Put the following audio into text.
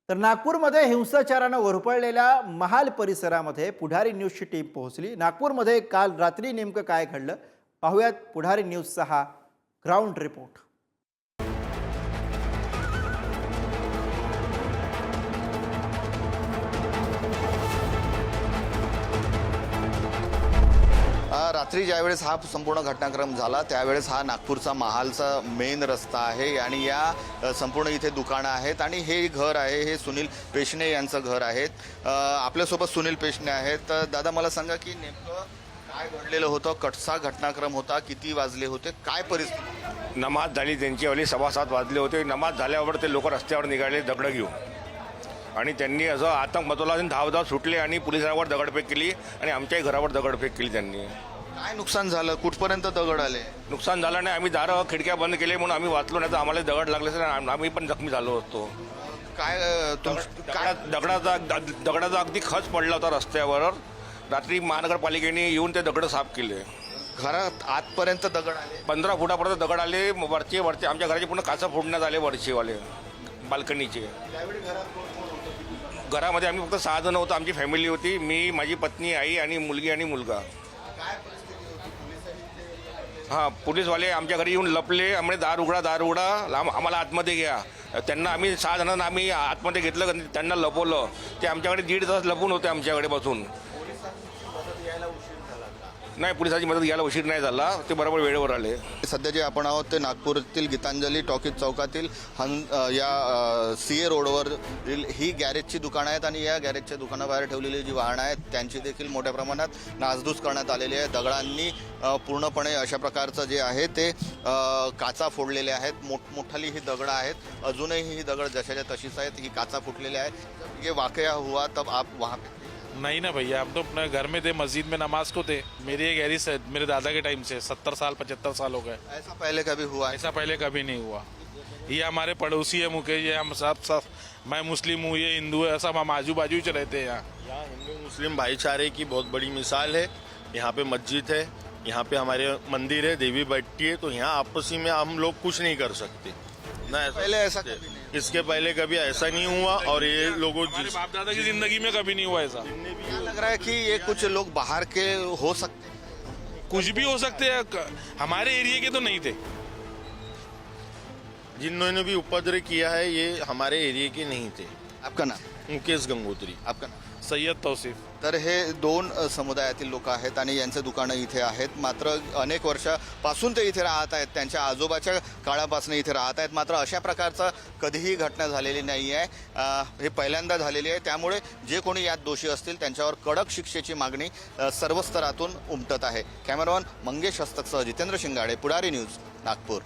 तर नागपूरमध्ये हिंसाचारानं होरपळलेल्या महाल परिसरामध्ये पुढारी न्यूजची टीम पोहोचली। नागपूरमध्ये काल रात्री नेमकं काय घडलं पाहूयात पुढारी न्यूजचा हा ग्राउंड रिपोर्ट। रात्री ज्यावेळेस हा संपूर्ण घटनाक्रम झाला त्यावेळेस हा नागपूरचा महालचा मेन रस्ता आहे आणि या संपूर्ण इथे दुकानं आहेत आणि हे घर आहे, हे सुनील पेशणे यांचं घर आहे। आपल्यासोबत सुनील पेशणे आहेत। दादा मला सांगा की नेमकं काय घडलेलं होतं, कटसा घटनाक्रम होता, किती वाजले होते, काय परिस्थिती? नमाज झाली त्यांचीवाली 7:15 वाजले होते। नमाज झाल्यावर ते लोक रस्त्यावर निघाले दगडं घेऊन आणि त्यांनी असं आतंक मचवला आणि धाव सुटले आणि पोलिसांवर दगडफेक केली आणि आमच्याही घरावर दगडफेक केली त्यांनी। काय नुकसान झालं, कुठपर्यंत दगड आले? नुकसान झालं नाही, आम्ही दारं खिडक्या बंद केले म्हणून आम्ही वाचलो, नाही तर आम्हाला दगड लागले तर आम्ही पण जखमी झालो असतो। काय दगडाचा अगदी खच पडला होता रस्त्यावर। रात्री महानगरपालिकेने येऊन ते दगड साफ केले। घरात आतपर्यंत दगड आले? 15 फुटापर्यंत दगड आले। वरचे आमच्या घराचे पूर्ण काचा फोडण्यात आले, वरचेवाले बाल्कनीचे। घरामध्ये आम्ही फक्त 6 जण होतो, आमची फॅमिली होती, मी, माझी पत्नी, आई आणि मुलगी आणि मुलगा। हां, पोलीसवाले आमच्या घरी येऊन लपले, आम्ही दार उघडा आम्हाला आतमध्ये घ्या। त्यांना आम्ही 6 जणांना आम्ही आतमध्ये घेतलं, त्यांना लपवलं। ते आमच्याकडे 1.5 तास लपून होते आमच्याकडे बसून। नाही, पोलिसांची मदत घ्यायला उशीर नाही झाला, ते बरोबर वेळेवर आले। सध्या जे आपण आहोत ते नागपूरातील गीतांजली टॉकीज चौकातील या CA रोडवर ही गॅरेजची दुकानं आहेत आणि या गॅरेजच्या दुकानाबाहेर ठेवलेली जी वाहनं आहेत त्यांची देखील मोठ्या प्रमाणात नासधूस करण्यात आलेली आहे। दगडांनी पूर्णपणे अशा प्रकारचं जे आहे ते काचा फोडलेले आहेत। मोठमोठाली ही दगडं आहेत, अजूनही ही दगड जशाच्या तशीच आहेत, ही काचा फुटलेल्या आहेत। ये वाकया हुआ तब आप वहाँ पे? नहीं ना भैया, हम तो अपने घर में थे, मस्जिद में नमाज को थे। मेरी ये गैरेज मेरे दादा के टाइम से 70 साल 75 साल हो गए। ऐसा पहले कभी हुआ? ऐसा पहले कभी नहीं हुआ। ये हमारे पड़ोसी है मुकेश, ये हम सब मैं मुस्लिम हूँ, ये हिंदू है, सब हम आजू बाजू ही रहते हैं यहाँ। हिंदू मुस्लिम भाईचारे की बहुत बड़ी मिसाल है। यहाँ पे मस्जिद है, यहाँ पे हमारे मंदिर है, देवी बैठती है, तो यहाँ आपसी में हम लोग कुछ नहीं कर सकते ना। पहले ऐसा कभी नहीं? इसके पहले कभी ऐसा नहीं हुआ और ये लोगों बाप दादा की जिंदगी में कभी नहीं हुआ ऐसा। क्या लग रहा है कि ये कुछ लोग बाहर के हो सकते हैं? कुछ भी हो सकते हैं, हमारे एरिया के तो नहीं थे। जिन्होंने भी उपद्रव किया है ये हमारे एरिया के नहीं थे। आपका नाम? मुकेश गंगोत्री। आपका नाम? सैयद तौसीफ। तर हे 2 समुदायातील लोक आहेत आणि यांचे दुकानं इथे आहेत। मात्र अनेक वर्षापासून ते इथे राहत आहेत, त्यांच्या आजोबाच्या काळापासून इथे राहत आहेत। मात्र अशा प्रकारचं कधीही घटना झालेली नाही आहे, हे पहिल्यांदा झालेली आहे। त्यामुळे जे कोणी यात दोषी असतील त्यांच्यावर कडक शिक्षेची मागणी सर्व स्तरातून उमटत आहे। कॅमेरामॅन मंगेश हस्तकसह जितेंद्र शिंगाडे, पुढारी न्यूज, नागपूर।